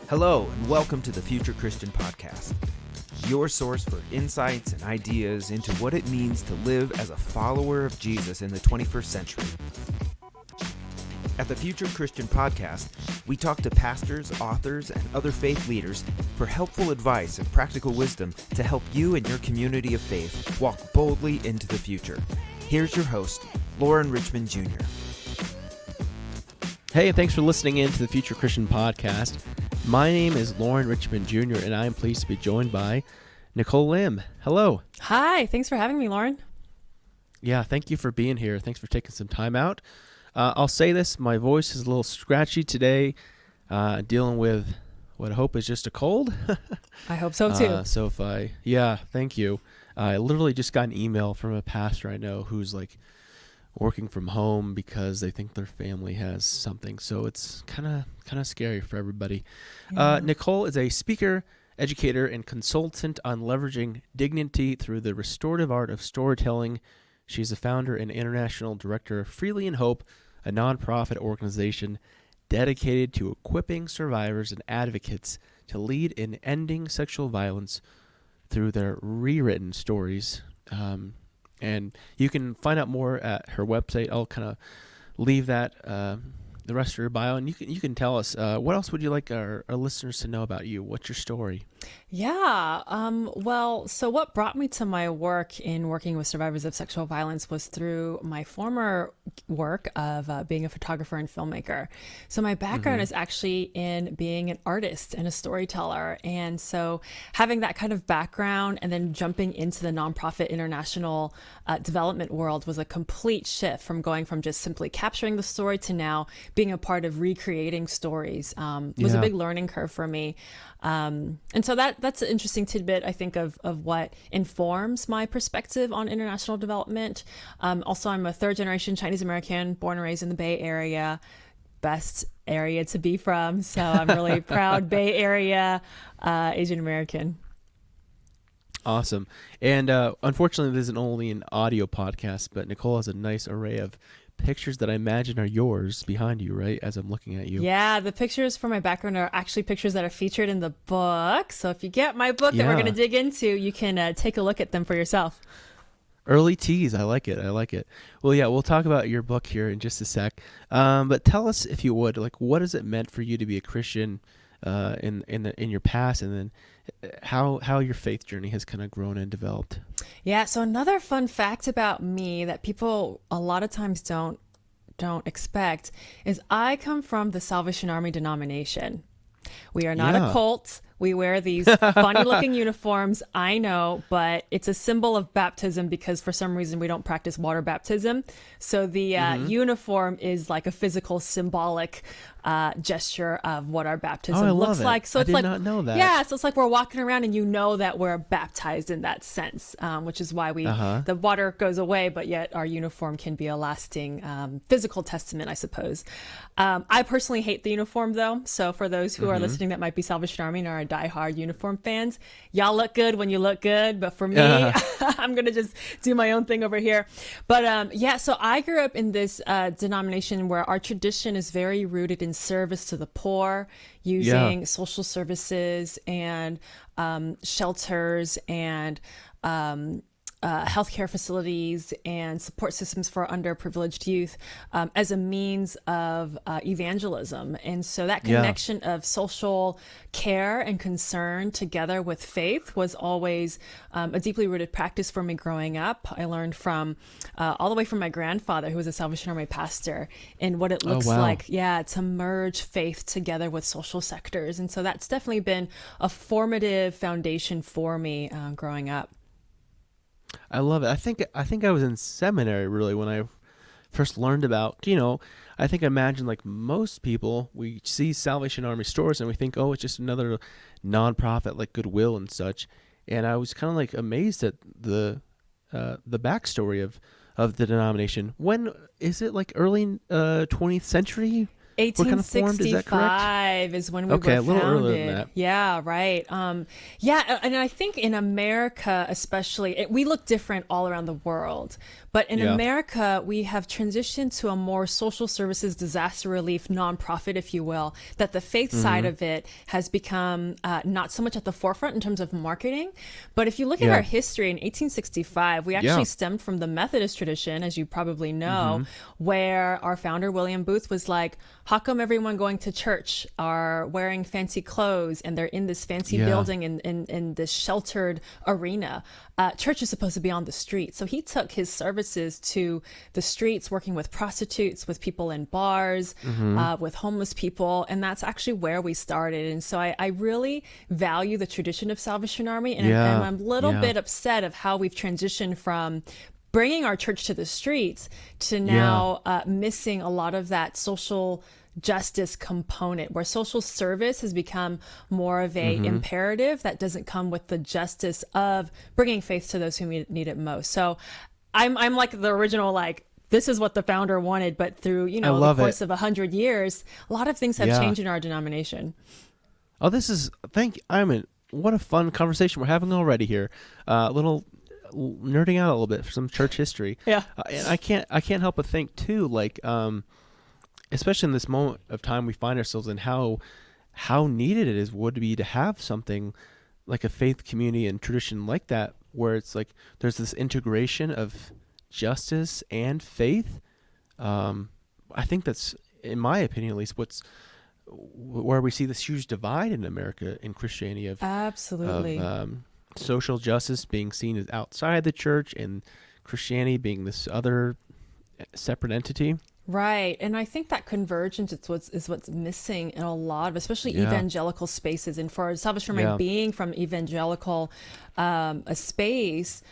Hello, and welcome to the Future Christian Podcast, your source for insights and ideas into what it means to live as a follower of Jesus in the 21st century. At the Future Christian Podcast, we talk to pastors, authors, and other faith leaders for helpful advice and practical wisdom to help you and your community of faith walk boldly into the future. Here's your host, Lauren Richmond Jr. Hey, thanks for listening in to the Future Christian Podcast. My name is Lauren Richmond Jr., and I am pleased to be joined by Nikole Lim. Hello. Hi, thanks for having me, Lauren. Yeah, thank you for being here. Thanks for taking some time out. I'll say this, my voice is a little scratchy today, dealing with what I hope is just a cold. I hope so, too. Thank you. I literally just got an email from a pastor I know who's like working from home because they think their family has something. So it's kind of scary for everybody. Yeah. Nikole is a speaker, educator, and consultant on leveraging dignity through the restorative art of storytelling. She's the founder and international director of Freely in Hope, a nonprofit organization dedicated to equipping survivors and advocates to lead in ending sexual violence through their rewritten stories. And you can find out more at her website. I'll kind of leave that the rest of her bio, and you can tell us what else would you like our listeners to know about you? What's your story? Yeah. So what brought me to my work in working with survivors of sexual violence was through my former work of being a photographer and filmmaker. So my background is actually in being an artist and a storyteller. And so having that kind of background and then jumping into the nonprofit international development world was a complete shift from going from just simply capturing the story to now being a part of recreating stories. Was a big learning curve for me. And so that's an interesting tidbit, I think, of what informs my perspective on international development. Also, I'm a third generation Chinese American, born and raised in the Bay Area, best area to be from. So I'm really proud Bay Area Asian American. Awesome. And unfortunately, this isn't only an audio podcast, but Nikole has a nice array of pictures that I imagine are yours behind you, right? As I'm looking at you. Yeah, the pictures for my background are actually pictures that are featured in the book. So if you get my book that we're going to dig into, you can take a look at them for yourself. Early tease. I like it. Well, yeah, we'll talk about your book here in just a sec. But tell us, if you would, like, what has it meant for you to be a Christian in your past, and then how your faith journey has kind of grown and developed? Yeah. So another fun fact about me that people a lot of times don't expect is I come from the Salvation Army denomination. We are not a cult. We wear these funny looking uniforms, I know, but it's a symbol of baptism because for some reason we don't practice water baptism. So the uniform is like a physical symbolic gesture of what our baptism looks like. So it's I did not know that. Yeah, so it's like we're walking around and you know that we're baptized in that sense, which is why the water goes away, but yet our uniform can be a lasting physical testament, I suppose. I personally hate the uniform though. So for those who are listening that might be Salvation Army and are diehard uniform fans, y'all look good when you look good, but for me, I'm gonna just do my own thing over here. But so I grew up in this denomination where our tradition is very rooted in service to the poor, using social services and shelters and healthcare facilities and support systems for underprivileged youth as a means of evangelism. And so that connection of social care and concern together with faith was always a deeply rooted practice for me growing up. I learned from all the way from my grandfather, who was a Salvation Army pastor, and what it looks like, to merge faith together with social sectors. And so that's definitely been a formative foundation for me growing up. I love it. I think I was in seminary really when I first learned about, I think I imagine like most people, we see Salvation Army stores and we think, oh, it's just another nonprofit like Goodwill and such. And I was kind of like amazed at the backstory of the denomination. When is it, like early 20th century? kind of formed. Is that correct? 1865 is when we Okay, were a little founded. earlier than that. Yeah, right. Yeah, and I think in America, especially, we look different all around the world. But in Yeah. America, we have transitioned to a more social services, disaster relief, nonprofit, if you will, that the faith side of it has become not so much at the forefront in terms of marketing. But if you look at Yeah. our history in 1865, we actually stemmed from the Methodist tradition, as you probably know, where our founder, William Booth, was like, how come everyone going to church are wearing fancy clothes and they're in this fancy building in this sheltered arena? Church is supposed to be on the street. So he took his services to the streets, working with prostitutes, with people in bars, with homeless people. And that's actually where we started. And so I really value the tradition of Salvation Army. And I'm a little bit upset of how we've transitioned from bringing our church to the streets to now missing a lot of that social justice component, where social service has become more of a imperative that doesn't come with the justice of bringing faith to those who need it most. So I'm like the original, like, this is what the founder wanted, but through, the course of 100 years, a lot of things have changed in our denomination. Oh, what a fun conversation we're having already here. A little nerding out a little bit for some church history. Yeah. And I can't help but think too, like, especially in this moment of time we find ourselves in, how needed it would be to have something like a faith community and tradition like that, where it's like there's this integration of justice and faith. I think that's, in my opinion at least, where we see this huge divide in America in Christianity of Absolutely. Social justice being seen as outside the church and Christianity being this other separate entity. Right. And I think that convergence is what's missing in a lot of, especially evangelical spaces. And for Salvation Army being from evangelical a space,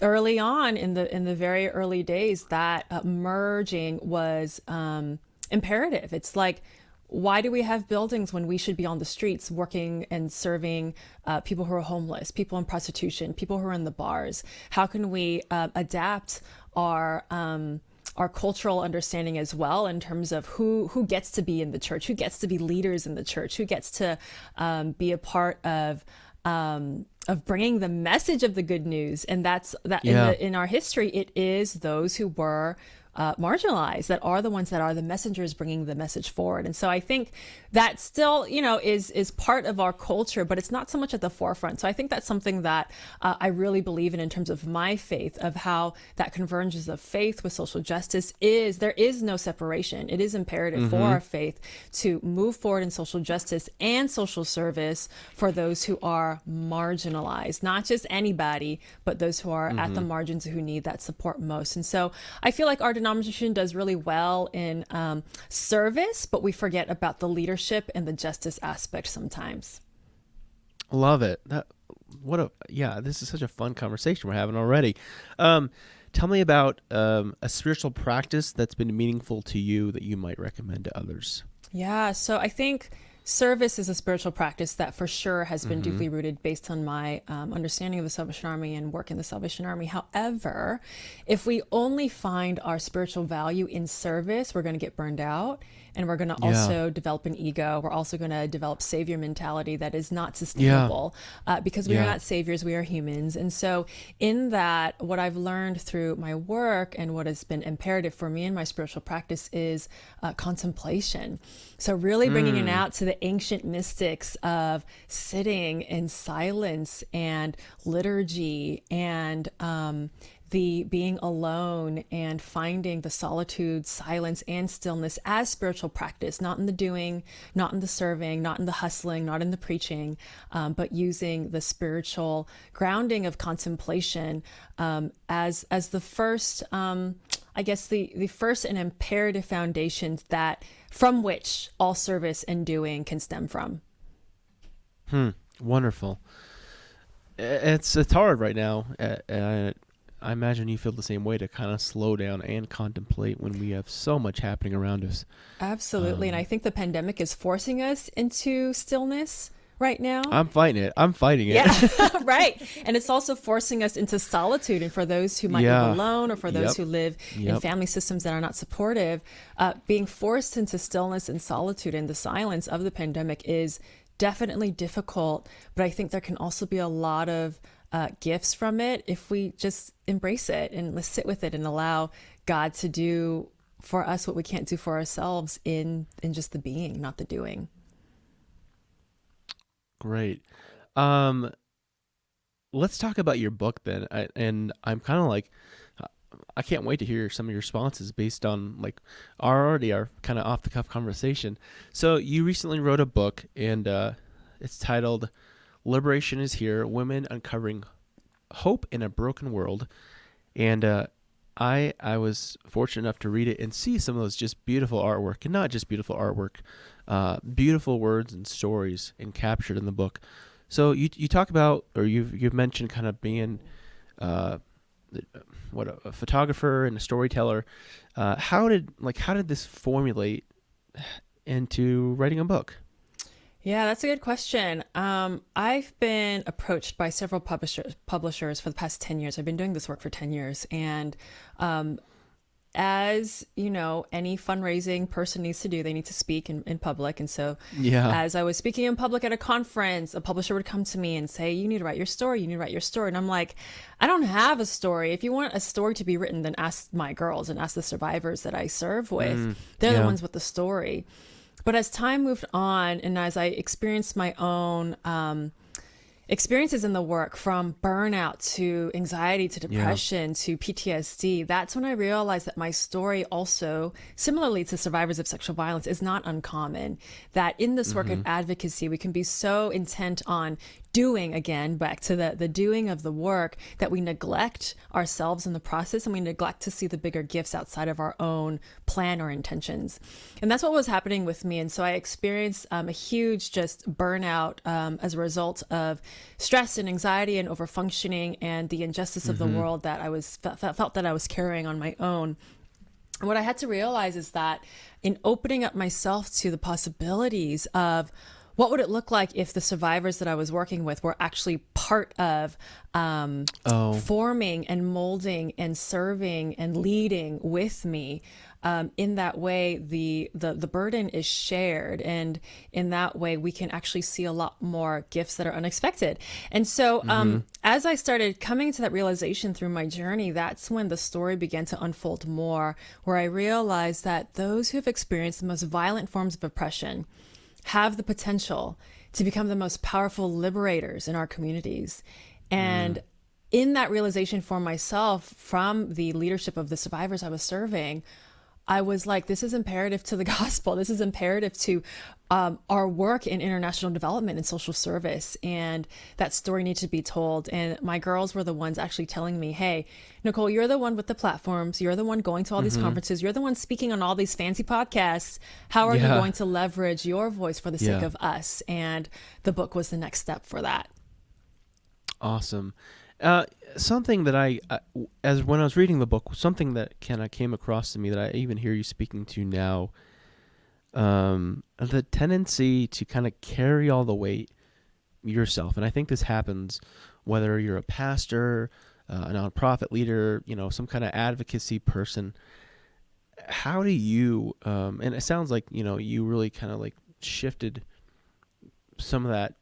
early on in the very early days, that merging was imperative. It's like, why do we have buildings when we should be on the streets working and serving people who are homeless, people in prostitution, people who are in the bars? How can we adapt our cultural understanding as well, in terms of who gets to be in the church, who gets to be leaders in the church, who gets to be a part of bringing the message of the good news? And that's that in our history, it is those who were marginalized that are the ones that are the messengers bringing the message forward. And so I think that still, is part of our culture, but it's not so much at the forefront. So I think that's something that I really believe in terms of my faith, of how that convergence of faith with social justice there is no separation. It is imperative for our faith to move forward in social justice and social service for those who are marginalized, not just anybody, but those who are at the margins who need that support most. And so I feel like our denomination does really well in service, but we forget about the leadership and the justice aspect sometimes. Love it. This is such a fun conversation we're having already. Tell me about a spiritual practice that's been meaningful to you that you might recommend to others. Yeah, so I think service is a spiritual practice that for sure has been deeply rooted based on my understanding of the Salvation Army and work in the Salvation Army. However, if we only find our spiritual value in service, we're going to get burned out. And we're going to also develop an ego. We're also going to develop savior mentality that is not sustainable because we are not saviors. We are humans. And so in that, what I've learned through my work and what has been imperative for me in my spiritual practice is contemplation. So really bringing it out to the ancient mystics of sitting in silence and liturgy and the being alone and finding the solitude, silence, and stillness as spiritual practice, not in the doing, not in the serving, not in the hustling, not in the preaching, but using the spiritual grounding of contemplation as the first, the first and imperative foundations that from which all service and doing can stem from. Wonderful. It's hard right now. I imagine you feel the same way, to kind of slow down and contemplate when we have so much happening around us. Absolutely. And I think the pandemic is forcing us into stillness, right now. I'm fighting it. Yeah, right. And it's also forcing us into solitude. And for those who might live alone, or for those who live in family systems that are not supportive, being forced into stillness and solitude and the silence of the pandemic is definitely difficult. But I think there can also be a lot of gifts from it if we just embrace it and let's sit with it and allow God to do for us what we can't do for ourselves in just the being, not the doing. Great. Let's talk about your book then. I'm kind of like, I can't wait to hear some of your responses based on like our kind of off the cuff conversation. So you recently wrote a book, and it's titled "Liberation is Here: Women Uncovering Hope in a Broken World." And I was fortunate enough to read it and see some of those just beautiful artwork, and not just beautiful artwork, beautiful words and stories captured in the book. So you talk about, or you've mentioned kind of being a photographer and a storyteller. How did this formulate into writing a book? Yeah, that's a good question. I've been approached by several publishers for the past 10 years. I've been doing this work for 10 years. And as you know, any fundraising person needs to do, they need to speak in public. And so as I was speaking in public at a conference, a publisher would come to me and say, you need to write your story. You need to write your story. And I'm like, I don't have a story. If you want a story to be written, then ask my girls and ask the survivors that I serve with. They're the ones with the story. But as time moved on, and as I experienced my own experiences in the work, from burnout to anxiety to depression to PTSD, that's when I realized that my story also, similarly to survivors of sexual violence, is not uncommon. That in this work of advocacy, we can be so intent on doing, again, back to the doing of the work, that we neglect ourselves in the process, and we neglect to see the bigger gifts outside of our own plan or intentions. And that's what was happening with me. And so I experienced a huge just burnout as a result of stress and anxiety and overfunctioning and the injustice of the world that I felt that I was carrying on my own. And what I had to realize is that in opening up myself to the possibilities of what would it look like if the survivors that I was working with were actually part of forming and molding and serving and leading with me. In that way, the burden is shared, and in that way, we can actually see a lot more gifts that are unexpected. And so, as I started coming to that realization through my journey, that's when the story began to unfold more, where I realized that those who have experienced the most violent forms of oppression have the potential to become the most powerful liberators in our communities. And in that realization for myself, from the leadership of the survivors I was serving, I was like, this is imperative to the gospel. This is imperative to our work in international development and social service. And that story needs to be told. And my girls were the ones actually telling me, hey, Nikole, you're the one with the platforms. You're the one going to all these conferences. You're the one speaking on all these fancy podcasts. How are you going to leverage your voice for the sake of us? And the book was the next step for that. Awesome. Something that as when I was reading the book, something that kind of came across to me that I even hear you speaking to now, the tendency to kind of carry all the weight yourself. And I think this happens whether you're a pastor, a nonprofit leader, some kind of advocacy person. How do you, and it sounds like, you really kind of like shifted some of that.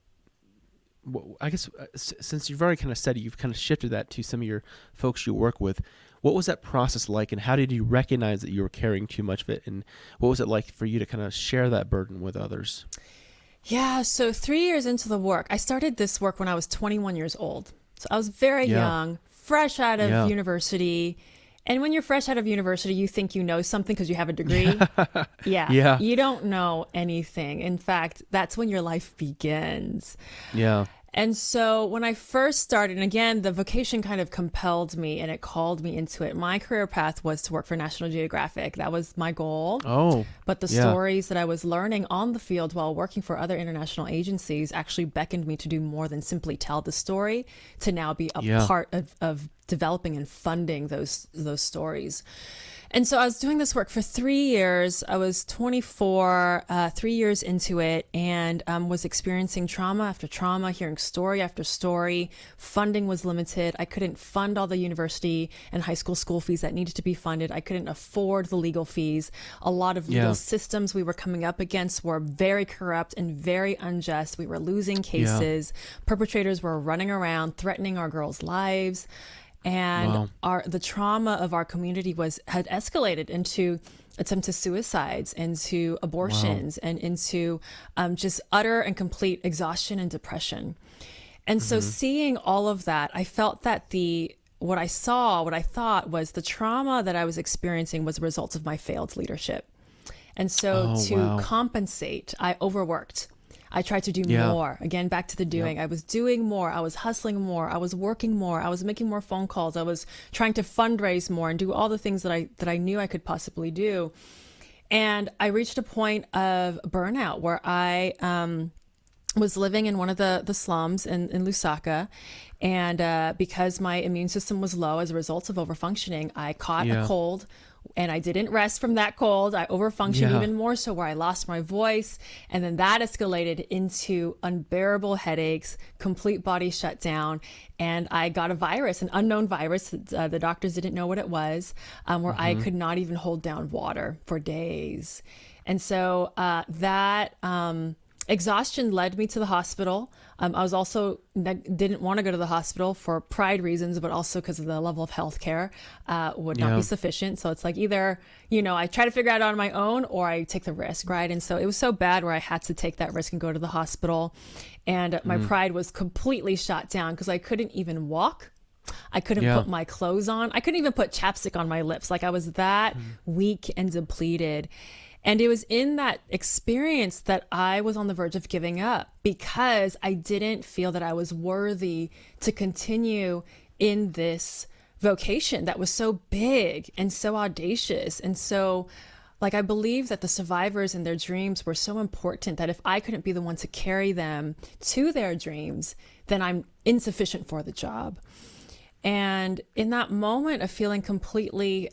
I guess since you've already kind of said it, you've kind of shifted that to some of your folks you work with. What was that process like, and how did you recognize that you were carrying too much of it, and what was it like for you to kind of share that burden with others? Yeah, so 3 years into the work, I started this work when I was 21 years old. So I was very young, fresh out of university. And when you're fresh out of university, you think you know something because you have a degree. Yeah. You don't know anything. In fact, that's when your life begins. Yeah. And so when I first started, and again, the vocation kind of compelled me and it called me into it. My career path was to work for National Geographic. That was my goal. But the stories that I was learning on the field while working for other international agencies actually beckoned me to do more than simply tell the story, to now be a part of developing and funding those stories. And so I was doing this work for 3 years. I was 24, 3 years into it, and was experiencing trauma after trauma, hearing story after story. Funding was limited. I couldn't fund all the university and high school fees that needed to be funded. I couldn't afford the legal fees. A lot of legal systems we were coming up against were very corrupt and very unjust. We were losing cases. Perpetrators were running around, threatening our girls' lives. And the trauma of our community had escalated into attempted suicides, into abortions, and into just utter and complete exhaustion and depression. And so seeing all of that, I felt that what I thought was the trauma that I was experiencing was a result of my failed leadership. And so compensate, I overworked. I tried to do more. Again, back to the doing. I was doing more. I was hustling more. I was working more. I was making more phone calls. I was trying to fundraise more and do all the things that I knew I could possibly do. And I reached a point of burnout where I was living in one of the slums in Lusaka. And because my immune system was low as a result of overfunctioning, I caught a cold. And I didn't rest from that cold. I overfunctioned even more so, where I lost my voice. And then that escalated into unbearable headaches, complete body shutdown. And I got a virus, an unknown virus. The doctors didn't know what it was, where I could not even hold down water for days. And so that exhaustion led me to the hospital. I was also didn't want to go to the hospital for pride reasons, but also because of the level of healthcare would not be sufficient. So it's like either, I try to figure it out on my own or I take the risk, right? And so it was so bad where I had to take that risk and go to the hospital. And my pride was completely shot down because I couldn't even walk. I couldn't put my clothes on. I couldn't even put chapstick on my lips. Like I was that weak and depleted. And it was in that experience that I was on the verge of giving up because I didn't feel that I was worthy to continue in this vocation that was so big and so audacious. And so, I believe that the survivors and their dreams were so important that if I couldn't be the one to carry them to their dreams, then I'm insufficient for the job. And in that moment of feeling completely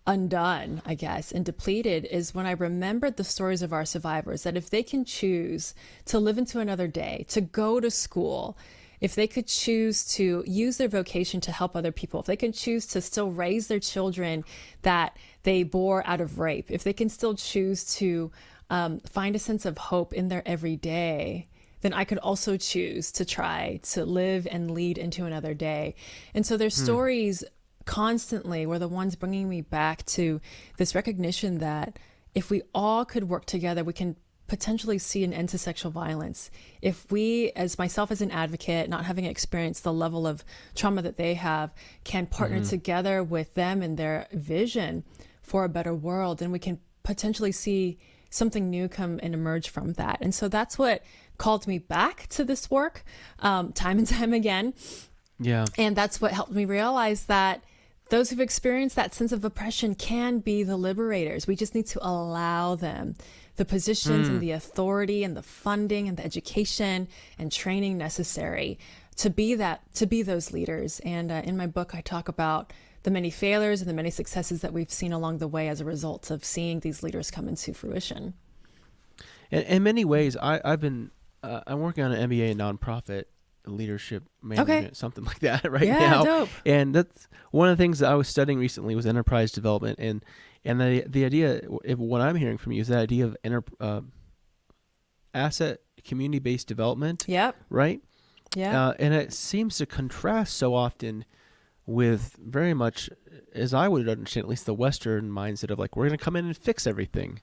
undone, I guess, and depleted is when I remembered the stories of our survivors, that if they can choose to live into another day, to go to school, if they could choose to use their vocation to help other people, if they can choose to still raise their children that they bore out of rape, if they can still choose to find a sense of hope in their everyday, then I could also choose to try to live and lead into another day. And so their stories constantly were the ones bringing me back to this recognition that if we all could work together, we can potentially see an end to sexual violence. If we, as myself as an advocate, not having experienced the level of trauma that they have, can partner together with them in their vision for a better world, then we can potentially see something new come and emerge from that. And so that's what called me back to this work time and time again. Yeah. And that's what helped me realize that those who've experienced that sense of oppression can be the liberators. We just need to allow them the positions and the authority and the funding and the education and training necessary to be those leaders. And in my book, I talk about the many failures and the many successes that we've seen along the way as a result of seeing these leaders come into fruition. In many ways, I'm working on an MBA in nonprofit leadership management, something like that now. Dope. And that's one of the things that I was studying recently was enterprise development, and the idea, if what I'm hearing from you, is the idea of asset community-based development. Yep. Right. Yeah. And it seems to contrast so often with very much, as I would understand, at least the Western mindset of we're going to come in and fix everything.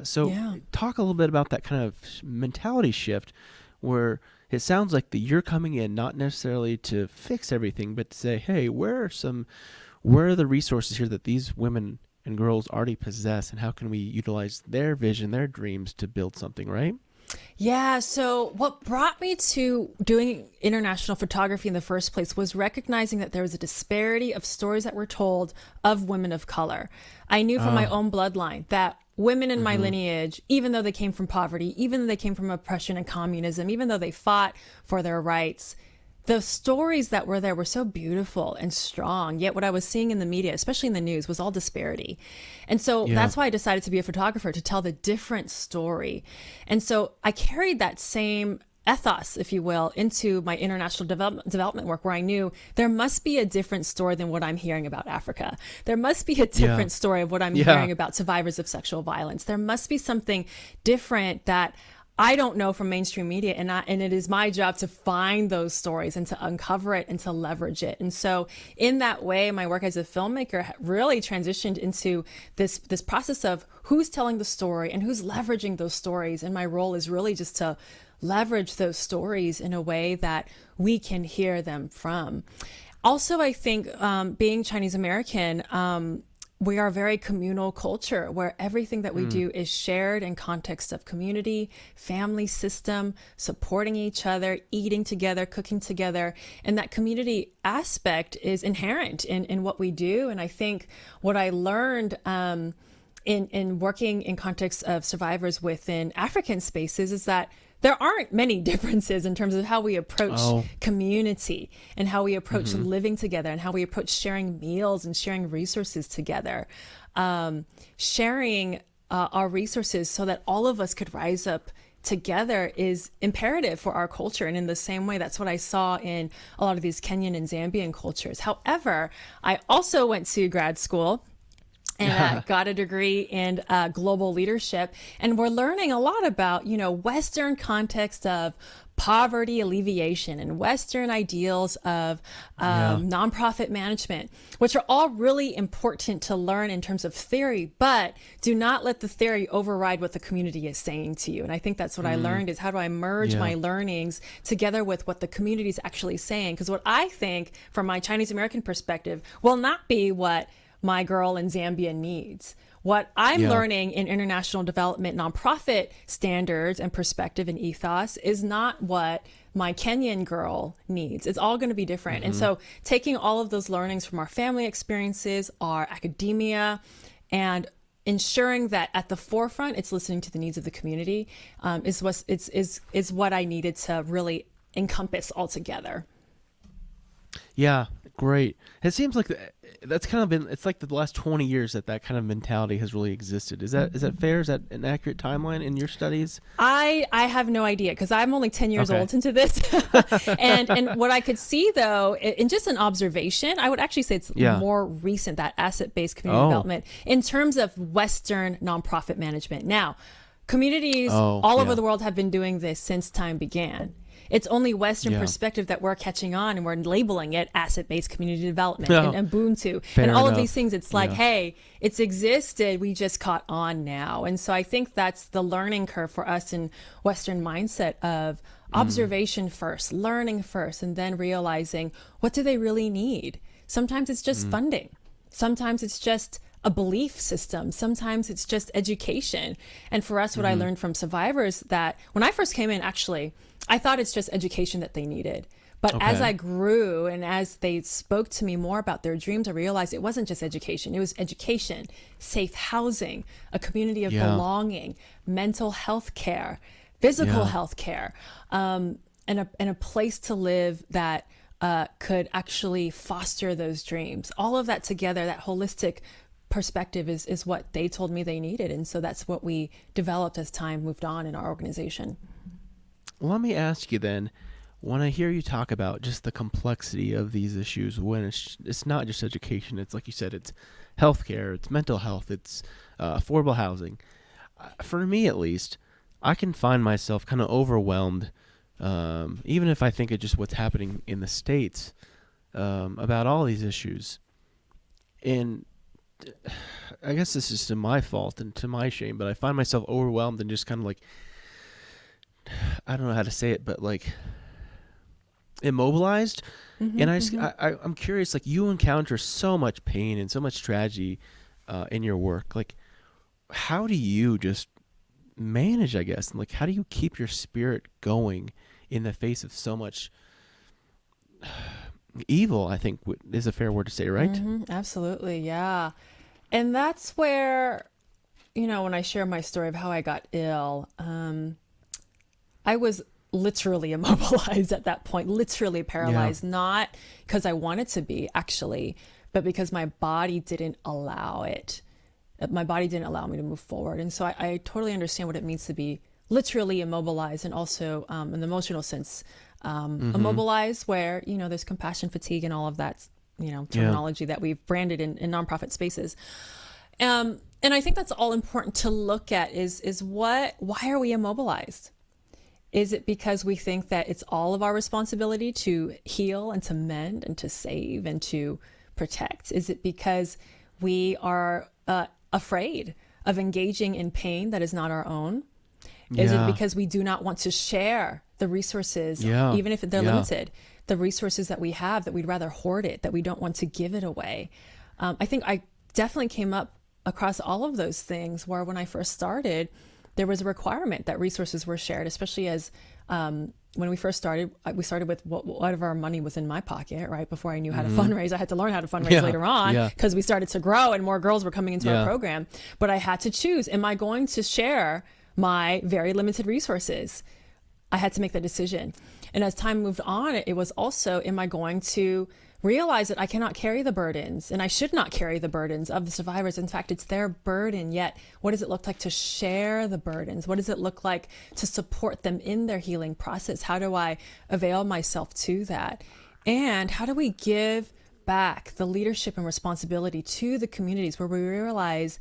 So talk a little bit about that kind of mentality shift, where it sounds like that you're coming in not necessarily to fix everything, but to say, hey, where are the resources here that these women and girls already possess, and how can we utilize their vision, their dreams to build something, right? Yeah. So what brought me to doing international photography in the first place was recognizing that there was a disparity of stories that were told of women of color. I knew from my own bloodline that women in my lineage, even though they came from poverty, even though they came from oppression and communism, even though they fought for their rights, the stories that were there were so beautiful and strong. Yet what I was seeing in the media, especially in the news, was all disparity. And so that's why I decided to be a photographer, to tell the different story. And so I carried that same ethos, if you will, into my international development work, where I knew there must be a different story than what I'm hearing about Africa. There must be a different story of what I'm hearing about survivors of sexual violence. There must be something different that I don't know from mainstream media, and it is my job to find those stories and to uncover it and to leverage it. And so in that way, my work as a filmmaker really transitioned into this process of who's telling the story and who's leveraging those stories. And my role is really just to leverage those stories in a way that we can hear them from. Also, I think being Chinese American, we are a very communal culture where everything that we do is shared in context of community, family system, supporting each other, eating together, cooking together. And that community aspect is inherent in what we do. And I think what I learned in working in context of survivors within African spaces is that there aren't many differences in terms of how we approach community and how we approach living together and how we approach sharing meals and sharing resources together. Sharing our resources so that all of us could rise up together is imperative for our culture. And in the same way, that's what I saw in a lot of these Kenyan and Zambian cultures. However, I also went to grad school and got a degree in global leadership. And we're learning a lot about, Western context of poverty alleviation and Western ideals of nonprofit management, which are all really important to learn in terms of theory, but do not let the theory override what the community is saying to you. And I think that's what I learned, is how do I merge my learnings together with what the community is actually saying? Because what I think from my Chinese American perspective will not be what my girl in Zambia needs. What I'm learning in international development nonprofit standards and perspective and ethos is not what my Kenyan girl needs. It's all going to be different. And so taking all of those learnings from our family experiences, our academia, and ensuring that at the forefront, it's listening to the needs of the community is what I needed to really encompass all together. Yeah, great. It seems like that's kind of been, it's like the last 20 years that kind of mentality has really existed. Is that fair? Is that an accurate timeline in your studies? I have no idea, because I'm only 10 years old into this. and what I could see, though, in just an observation, I would actually say it's more recent, that asset-based community development in terms of Western nonprofit management. Now, communities all over the world have been doing this since time began. It's only Western perspective that we're catching on, and we're labeling it asset-based community development and Ubuntu and all of these things. It's like, hey, it's existed. We just caught on now. And so I think that's the learning curve for us in Western mindset of observation first, learning first, and then realizing, what do they really need? Sometimes it's just funding. Sometimes it's just a belief system. Sometimes it's just education. And for us, what I learned from survivors, that when I first came in, actually, I thought it's just education that they needed. But as I grew and as they spoke to me more about their dreams, I realized it wasn't just education. It was education, safe housing, a community of belonging, mental health care, physical health care, and a place to live that could actually foster those dreams. All of that together, that holistic perspective is what they told me they needed. And so that's what we developed as time moved on in our organization. Well, let me ask you then, when I hear you talk about just the complexity of these issues, when it's not just education, it's like you said, it's healthcare, it's mental health, it's affordable housing. For me, at least, I can find myself kind of overwhelmed, even if I think of just what's happening in the States about all these issues. And I guess this is to my fault and to my shame, but I find myself overwhelmed and just kind of like, I don't know how to say it, but like immobilized. And I'm curious, like, you encounter so much pain and so much tragedy in your work. Like, how do you just manage, I guess, and like, how do you keep your spirit going in the face of so much evil, I think is a fair word to say, right? Absolutely. Yeah. And that's where, when I share my story of how I got ill, I was literally immobilized at that point, literally paralyzed, not because I wanted to be actually, but because my body didn't allow it. My body didn't allow me to move forward. And so I totally understand what it means to be literally immobilized, and also in the emotional sense, immobilized, where, there's compassion fatigue and all of that, terminology that we've branded in nonprofit spaces. And I think that's all important to look at is why are we immobilized? Is it because we think that it's all of our responsibility to heal and to mend and to save and to protect? Is it because we are afraid of engaging in pain that is not our own? Is it because we do not want to share the resources, even if they're limited, the resources that we have, that we'd rather hoard it, that we don't want to give it away? I think I definitely came up across all of those things where when I first started, there was a requirement that resources were shared, especially as when we first started, we started with whatever our money was in my pocket, right? Before I knew how to fundraise. I had to learn how to fundraise later on because we started to grow and more girls were coming into our program. But I had to choose, am I going to share my very limited resources? I had to make that decision. And as time moved on, it was also, am I going to realize that I cannot carry the burdens, and I should not carry the burdens of the survivors. In fact, it's their burden. Yet, what does it look like to share the burdens? What does it look like to support them in their healing process? How do I avail myself to that? And how do we give back the leadership and responsibility to the communities where we realize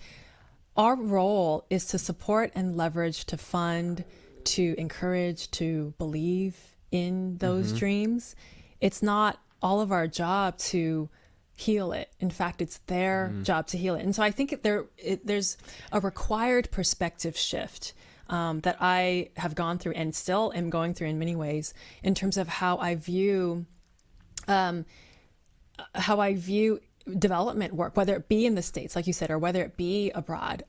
our role is to support and leverage, to fund, to encourage, to believe in those dreams? It's not all of our job to heal it. In fact, it's their job to heal it. And so I think there's a required perspective shift that I have gone through and still am going through in many ways in terms of how I view development work, whether it be in the States, like you said, or whether it be abroad.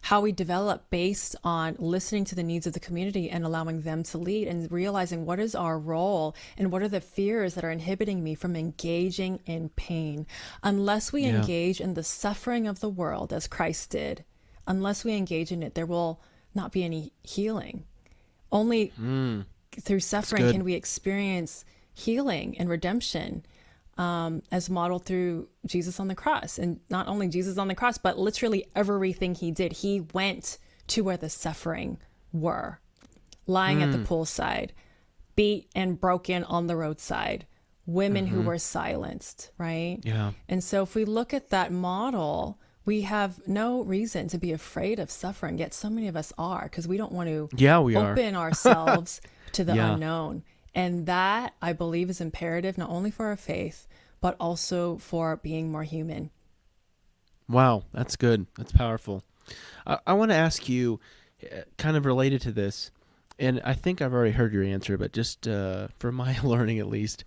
How we develop based on listening to the needs of the community and allowing them to lead, and realizing what is our role and what are the fears that are inhibiting me from engaging in pain. Unless we engage in the suffering of the world as Christ did, unless we engage in it, there will not be any healing. Only through suffering can we experience healing and redemption, as modeled through Jesus on the cross. And not only Jesus on the cross, but literally everything he did. He went to where the suffering were, lying at the poolside, beat and broken on the roadside, women who were silenced, right? Yeah. And so if we look at that model, we have no reason to be afraid of suffering, yet so many of us are, because we don't want to open ourselves to the unknown. And that, I believe, is imperative not only for our faith, but also for being more human. Wow, that's good. That's powerful. I want to ask you, kind of related to this, and I think I've already heard your answer, but just for my learning at least,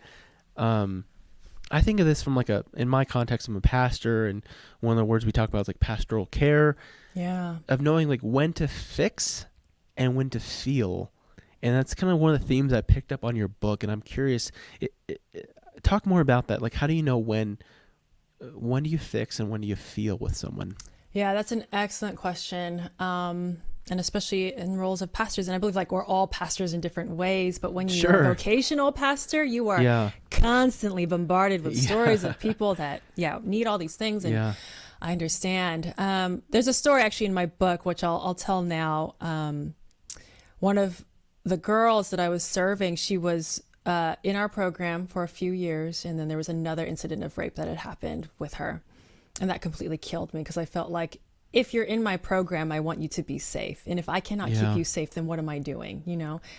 I think of this from in my context, I'm a pastor, and one of the words we talk about is pastoral care. Yeah. Of knowing when to fix and when to feel. And that's kind of one of the themes I picked up on your book, and I'm curious, talk more about that. How do you know when do you fix and when do you feel with someone? Yeah, that's an excellent question. And especially in roles of pastors. And I believe we're all pastors in different ways, but when you're a vocational pastor, you are constantly bombarded with stories of people that, need all these things. And I understand. There's a story actually in my book, which I'll tell now. One of the girls that I was serving, she was in our program for a few years, and then there was another incident of rape that had happened with her, and that completely killed me, because I felt like, if you're in my program, I want you to be safe, and if I cannot keep you safe, then what am I doing?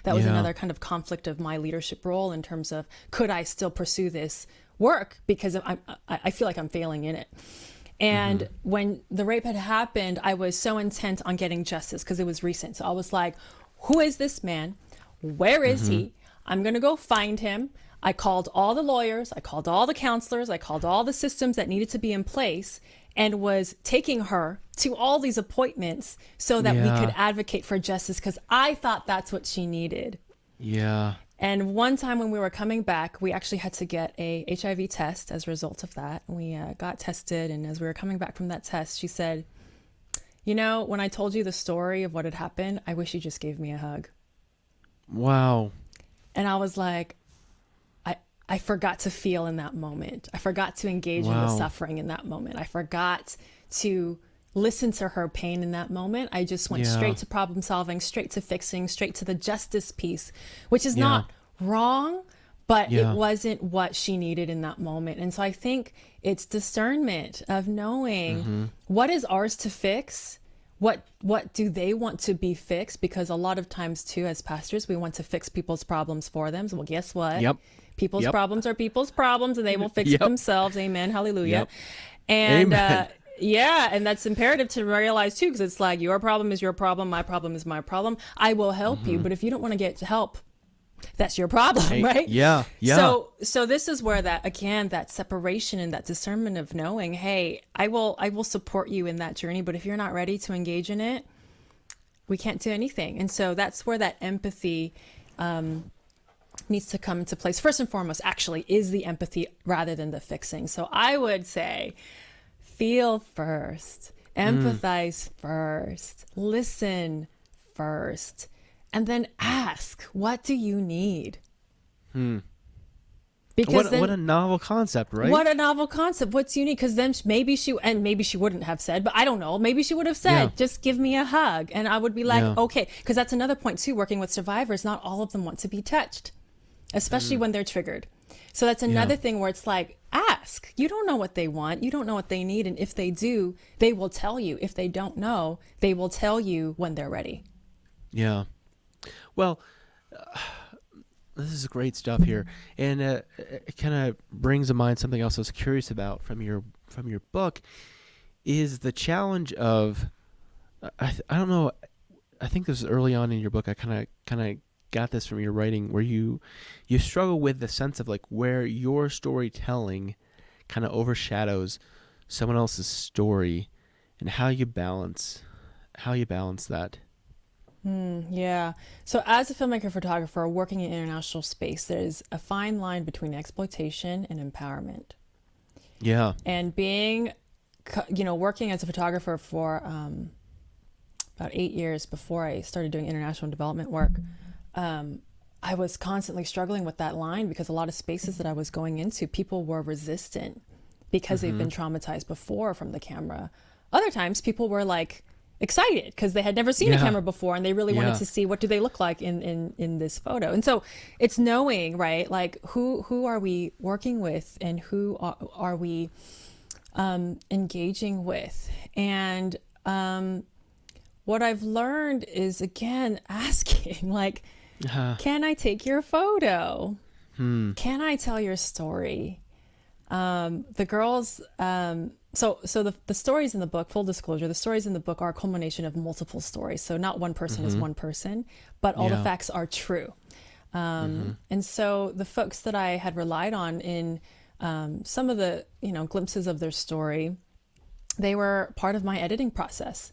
That was another kind of conflict of my leadership role in terms of, could I still pursue this work because I feel like I'm failing in it. And when the rape had happened, I was so intent on getting justice because it was recent. So I was like, who is this man? Where is he? I'm going to go find him. I called all the lawyers. I called all the counselors. I called all the systems that needed to be in place, and was taking her to all these appointments so that we could advocate for justice, because I thought that's what she needed. Yeah. And one time when we were coming back, we actually had to get a HIV test as a result of that. We got tested, and as we were coming back from that test, she said, when I told you the story of what had happened, I wish you just gave me a hug. Wow. And I was like, I forgot to feel in that moment. I forgot to engage in the Wow. suffering in that moment. I forgot to listen to her pain in that moment. I just went Yeah. straight to problem solving, straight to fixing, straight to the justice piece, which is Yeah. not wrong, but it Yeah. wasn't what she needed in that moment. And so I think it's discernment of knowing what is ours to fix. What do they want to be fixed? Because a lot of times too, as pastors, we want to fix people's problems for them. So, well, guess what? Yep. People's Yep. problems are people's problems, and they will fix it Yep. themselves. Amen. Hallelujah. Yep. And Amen. yeah, and that's imperative to realize too, because it's like your problem is your problem, my problem is my problem. I will help you, but if you don't want to get help, that's your problem, Hey, right? yeah. Yeah. So this is where that separation and that discernment of knowing, hey, I will support you in that journey, but if you're not ready to engage in it, we can't do anything. And so that's where that empathy needs to come into place. First and foremost, actually, is the empathy rather than the fixing. So I would say, feel first, empathize first, listen first, and then ask, what do you need? Because What a novel concept, right? what a novel concept. What's unique? Because then maybe she wouldn't have said, but I don't know. Maybe she would have said, Yeah. just give me a hug. And I would be like, Yeah. okay. Because that's another point too, working with survivors, not all of them want to be touched, especially when they're triggered. So that's another thing where it's like, ask. You don't know what they want. You don't know what they need. And if they do, they will tell you. If they don't know, they will tell you when they're ready. Yeah. Well, this is great stuff here, and it kind of brings to mind something else I was curious about from your book, is the challenge of I don't know. I think this was early on in your book. I kind of got this from your writing, where you struggle with the sense of like where your storytelling kind of overshadows someone else's story, and how you balance that. Yeah. So as a filmmaker photographer working in international space, there's a fine line between exploitation and empowerment. Yeah. And being, working as a photographer for about 8 years before I started doing international development work, I was constantly struggling with that line because a lot of spaces that I was going into, people were resistant because they've been traumatized before from the camera. Other times people were like excited because they had never seen a camera before and they really wanted to see what do they look like in this photo. And so it's knowing, right, like who are we working with and who are we engaging with. And what I've learned is, again, asking, like, can I take your photo? Can I tell your story? The girls, so the stories in the book, full disclosure, the stories in the book are a culmination of multiple stories. So not one person is one person, but all the facts are true. And so the folks that I had relied on in some of the, glimpses of their story, they were part of my editing process.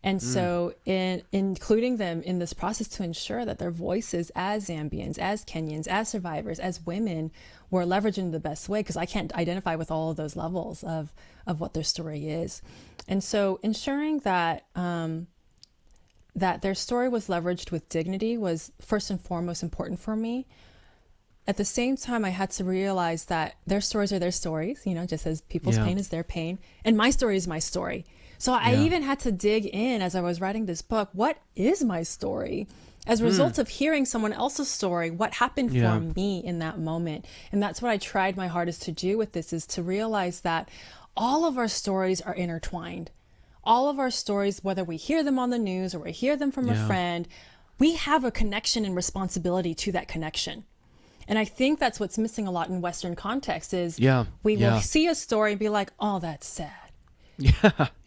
And so in including them in this process to ensure that their voices as Zambians, as Kenyans, as survivors, as women were leveraged in the best way, because I can't identify with all of those levels of what their story is. And so ensuring that that their story was leveraged with dignity was first and foremost important for me. At the same time, I had to realize that their stories are their stories, just as people's pain is their pain, and my story is my story. So I even had to dig in as I was writing this book. What is my story? As a result of hearing someone else's story, what happened for me in that moment? And that's what I tried my hardest to do with this, is to realize that all of our stories are intertwined. All of our stories, whether we hear them on the news or we hear them from a friend, we have a connection and responsibility to that connection. And I think that's what's missing a lot in Western context is we will see a story and be like, oh, that's sad.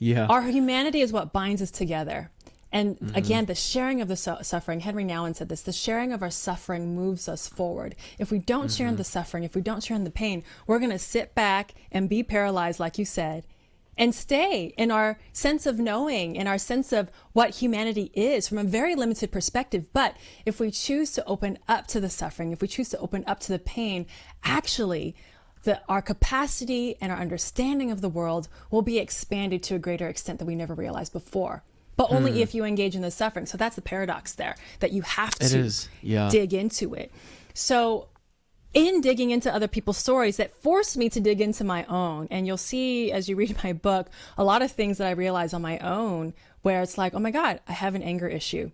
Our humanity is what binds us together. And again, the sharing of the suffering, Henry Nouwen said this, the sharing of our suffering moves us forward. If we don't share in the suffering, if we don't share in the pain, we're going to sit back and be paralyzed, like you said, and stay in our sense of knowing and our sense of what humanity is from a very limited perspective. But if we choose to open up to the suffering, if we choose to open up to the pain, actually, our capacity and our understanding of the world will be expanded to a greater extent that we never realized before. but only if you engage in the suffering. So that's the paradox there, that you have to dig into it. So in digging into other people's stories, that forced me to dig into my own. And you'll see as you read my book, a lot of things that I realize on my own, where it's like, oh my God, I have an anger issue.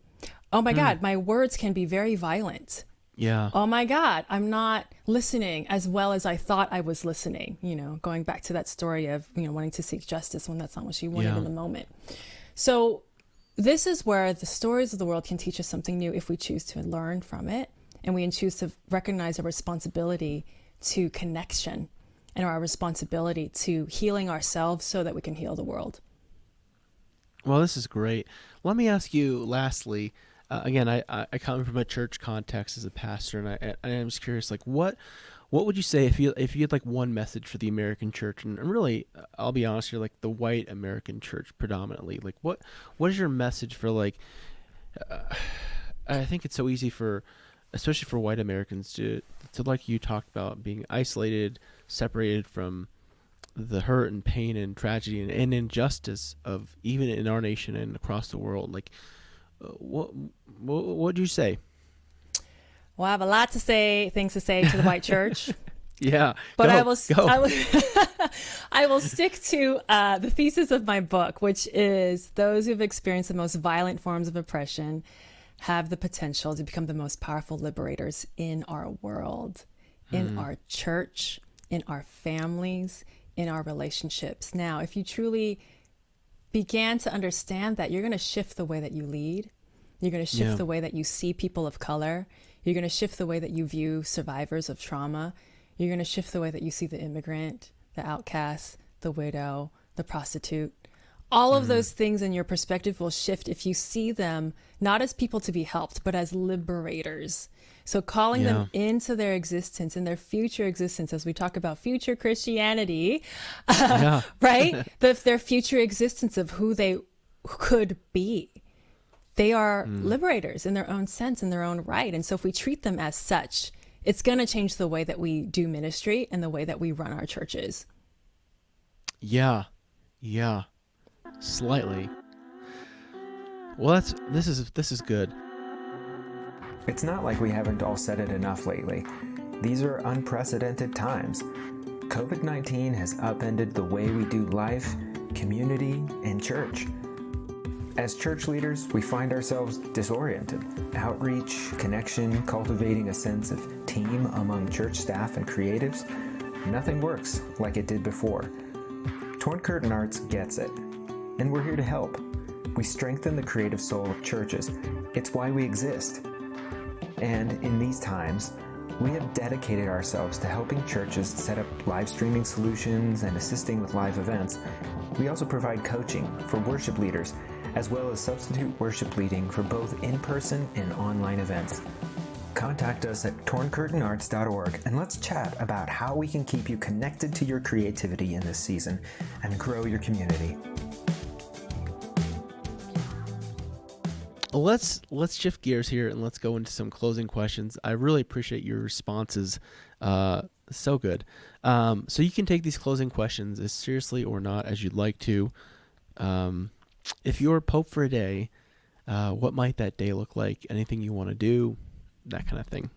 Oh my God, my words can be very violent. Yeah. Oh my God, I'm not listening as well as I thought I was listening. Going back to that story of, wanting to seek justice when that's not what she wanted in the moment. So this is where the stories of the world can teach us something new if we choose to learn from it. And we choose to recognize our responsibility to connection and our responsibility to healing ourselves so that we can heal the world. Well, this is great. Let me ask you lastly, again, I come from a church context as a pastor, and I'm just curious, like, what would you say if you had like one message for the American church, and really, I'll be honest here, like the white American church predominantly, like what is your message for like, I think it's so easy especially for white Americans to like you talked about, being isolated, separated from the hurt and pain and tragedy and injustice of even in our nation and across the world. Like, what would you say? Well, I have a lot to say, things to say to the white church. Yeah, but go, I will stick to the thesis of my book, which is those who've experienced the most violent forms of oppression have the potential to become the most powerful liberators in our world, in our church, in our families, in our relationships. Now, if you truly began to understand that, you're going to shift the way that you lead. You're going to shift the way that you see people of color. You're going to shift the way that you view survivors of trauma. You're going to shift the way that you see the immigrant, the outcast, the widow, the prostitute. All of those things in your perspective will shift if you see them not as people to be helped, but as liberators. So calling them into their existence, in their future existence, as we talk about future Christianity, right? Their future existence of who they could be. They are liberators in their own sense, in their own right. And so if we treat them as such, it's going to change the way that we do ministry and the way that we run our churches. Yeah. Slightly. Well, this is good. It's not like we haven't all said it enough lately. These are unprecedented times. COVID-19 has upended the way we do life, community, and church. As church leaders, we find ourselves disoriented. Outreach, connection, cultivating a sense of team among church staff and creatives, nothing works like it did before. Torn Curtain Arts gets it, and we're here to help. We strengthen the creative soul of churches. It's why we exist. And in these times, we have dedicated ourselves to helping churches set up live streaming solutions and assisting with live events. We also provide coaching for worship leaders, as well as substitute worship leading for both in-person and online events. Contact us at torncurtainarts.org and let's chat about how we can keep you connected to your creativity in this season and grow your community. Let's shift gears here and let's go into some closing questions. I really appreciate your responses. So good. So you can take these closing questions as seriously or not as you'd like to. If you're Pope for a day, what might that day look like? Anything you want to do? That kind of thing.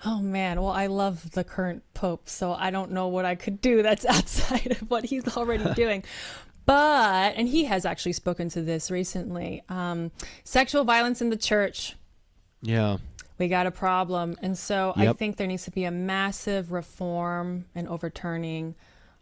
Oh man, well, I love the current Pope, so I don't know what I could do that's outside of what he's already doing. But, and he has actually spoken to this recently, sexual violence in the church. Yeah. We got a problem. And so I think there needs to be a massive reform and overturning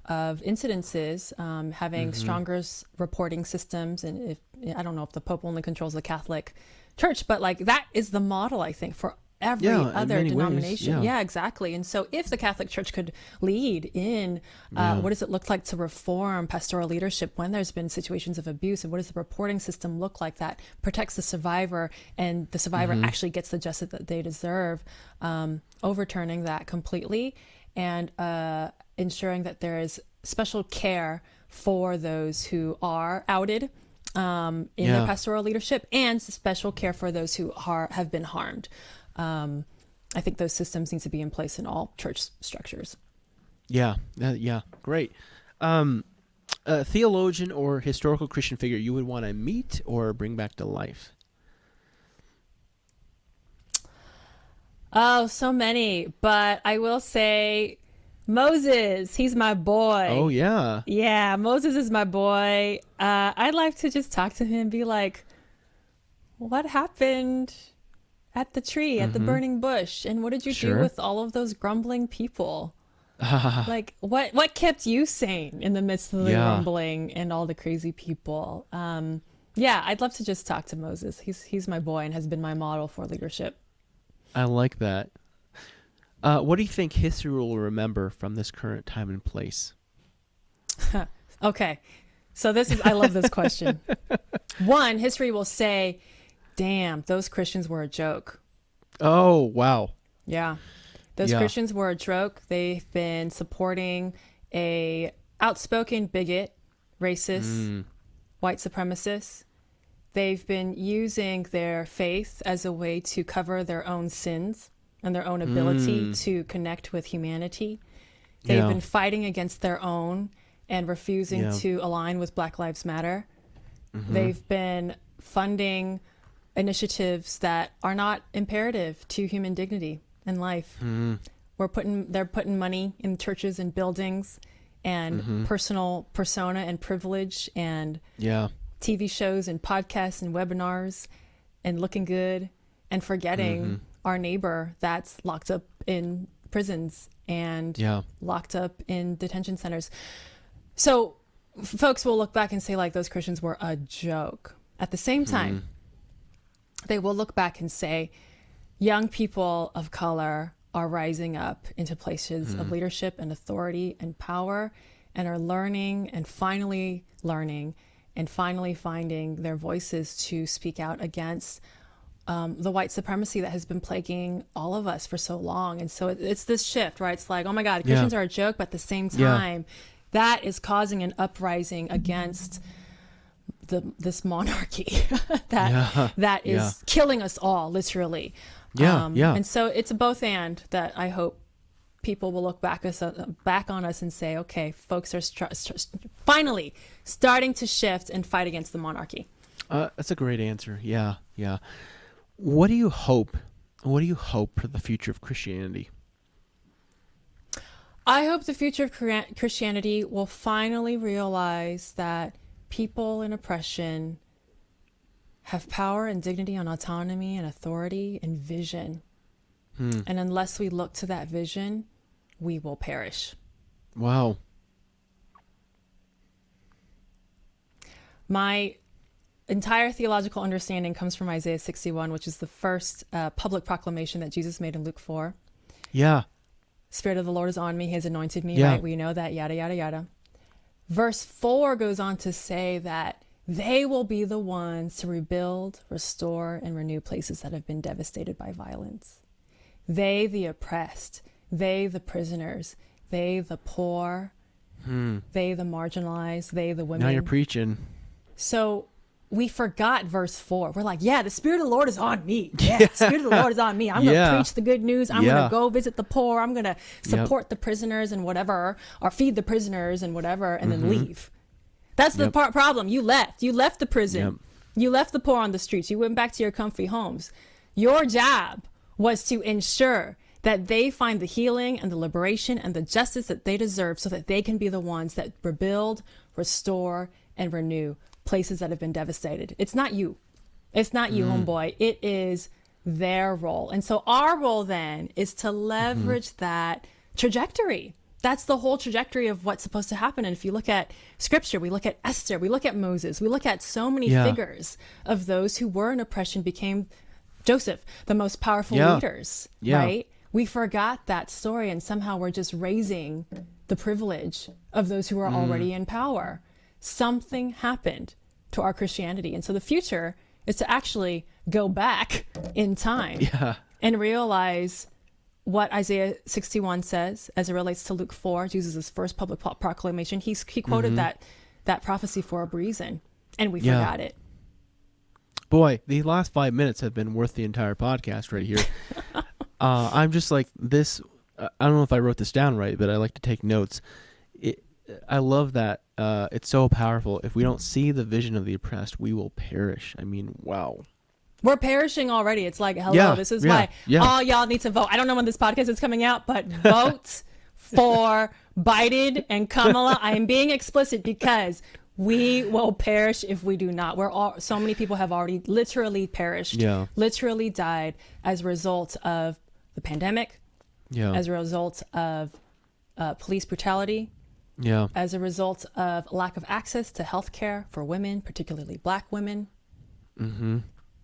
of incidences, having stronger reporting systems. And if I don't know if the Pope only controls the Catholic Church, but like that is the model, I think, for every other denomination. Yeah, exactly. And so if the Catholic Church could lead in what does it look like to reform pastoral leadership when there's been situations of abuse, and what does the reporting system look like that protects the survivor and the survivor actually gets the justice that they deserve, overturning that completely and ensuring that there is special care for those who are outed in their pastoral leadership, and special care for those who have been harmed. I think those systems need to be in place in all church structures. Yeah, great. a theologian or historical Christian figure you would want to meet or bring back to life? Oh, so many. But I will say Moses. He's my boy. Oh, yeah. Yeah, Moses is my boy. I'd like to just talk to him and be like, what happened at the tree, at the burning bush? And what did you do with all of those grumbling people? Like, what kept you sane in the midst of the grumbling and all the crazy people? Yeah, I'd love to just talk to Moses. He's my boy and has been my model for leadership. I like that. What do you think history will remember from this current time and place? Okay, so I love this question. One, history will say, damn, those Christians were a joke. Oh, wow. Yeah. Those Christians were a joke. They've been supporting a outspoken bigot, racist, white supremacist. They've been using their faith as a way to cover their own sins and their own ability to connect with humanity. They've been fighting against their own and refusing to align with Black Lives Matter. They've been funding initiatives that are not imperative to human dignity and life. They're putting money in churches and buildings and personal persona and privilege and TV shows and podcasts and webinars and looking good and forgetting our neighbor that's locked up in prisons and locked up in detention centers. So folks will look back and say, like, those Christians were a joke. At the same time, they will look back and say, young people of color are rising up into places of leadership and authority and power and are learning and finally finding their voices to speak out against the white supremacy that has been plaguing all of us for so long. And so it's this shift, right? It's like, oh my God, Christians are a joke, but at the same time, that is causing an uprising against this monarchy that is killing us all, literally. And so it's a both and that I hope people will look back on us and say, okay, folks are finally starting to shift and fight against the monarchy. That's a great answer. Yeah. What do you hope? What do you hope for the future of Christianity? I hope the future of Christianity will finally realize that people in oppression have power and dignity and autonomy and authority and vision. And unless we look to that vision, we will perish. Wow. My entire theological understanding comes from Isaiah 61, which is the first public proclamation that Jesus made in Luke 4. Yeah. Spirit of the Lord is on me. He has anointed me, right? We know that, yada, yada, yada. Verse 4 goes on to say that they will be the ones to rebuild, restore, and renew places that have been devastated by violence. They, the oppressed, they, the prisoners, they, the poor, they, the marginalized, they, the women. Now you're preaching. So we forgot verse 4. We're like, the Spirit of the Lord is on me. The Spirit of the Lord is on me. I'm going to preach the good news. I'm going to go visit the poor. I'm going to support the prisoners and whatever, or feed the prisoners and whatever, and then leave. That's the problem. You left. You left the prison. You left the poor on the streets. You went back to your comfy homes. Your job was to ensure that they find the healing and the liberation and the justice that they deserve so that they can be the ones that rebuild, restore, and renew places that have been devastated. It's not you. It's not you, homeboy. It is their role. And so our role then is to leverage that trajectory. That's the whole trajectory of what's supposed to happen. And if you look at scripture, we look at Esther, we look at Moses, we look at so many figures of those who were in oppression became Joseph, the most powerful leaders, right? We forgot that story and somehow we're just raising the privilege of those who are already in power. Something happened to our Christianity. And so the future is to actually go back in time and realize what Isaiah 61 says as it relates to Luke 4, Jesus' first public proclamation. He quoted that prophecy for a reason, and we forgot it. Boy, the last 5 minutes have been worth the entire podcast right here. I'm just like this. I don't know if I wrote this down right, but I like to take notes. I love that it's so powerful. If we don't see the vision of the oppressed, we will perish. I mean, wow. We're perishing already. It's like, hello, Yeah, this is yeah, why all y'all need to vote. I don't know when this podcast is coming out, but vote for Biden and Kamala. I am being explicit because we will perish if we do not. So many people have already literally perished, literally died as a result of the pandemic, as a result of police brutality, as a result of lack of access to health care for women, particularly Black women. Mm-hmm.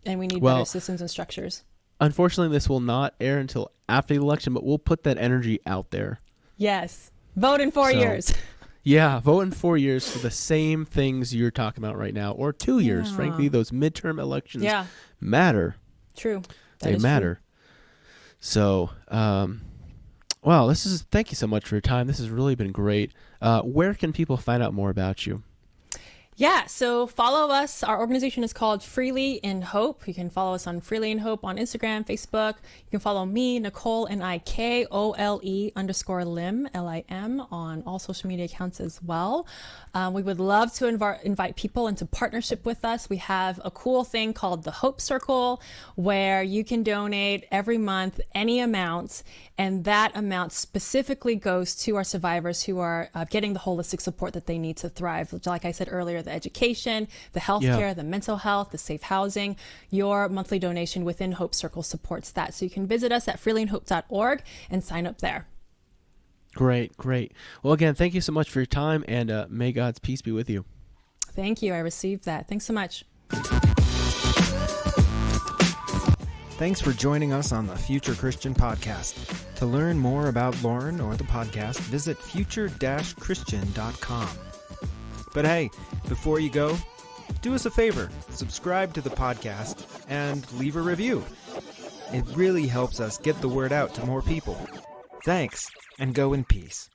And we need better systems and structures. Unfortunately, this will not air until after the election, but we'll put that energy out there. Yes. Vote in 4 years. Yeah, vote in 4 years for the same things you're talking about right now, or 2 years. Frankly, those midterm elections matter. True. They matter. True. So, well, thank you so much for your time. This has really been great. Where can people find out more about you? Yeah, so follow us. Our organization is called Freely in Hope. You can follow us on Freely in Hope on Instagram, Facebook. You can follow me, Nikole, Nikole_Lim, Lim, on all social media accounts as well. We would love to invite people into partnership with us. We have a cool thing called the Hope Circle, where you can donate every month any amount, and that amount specifically goes to our survivors who are getting the holistic support that they need to thrive. Like I said earlier, the education, the healthcare, the mental health, the safe housing. Your monthly donation within Hope Circle supports that. So you can visit us at freelyinhope.org and sign up there. Great. Well, again, thank you so much for your time, and may God's peace be with you. Thank you. I received that. Thanks so much. Thanks for joining us on the Future Christian Podcast. To learn more about Lauren or the podcast, visit future-christian.com. But hey, before you go, do us a favor, subscribe to the podcast and leave a review. It really helps us get the word out to more people. Thanks, and go in peace.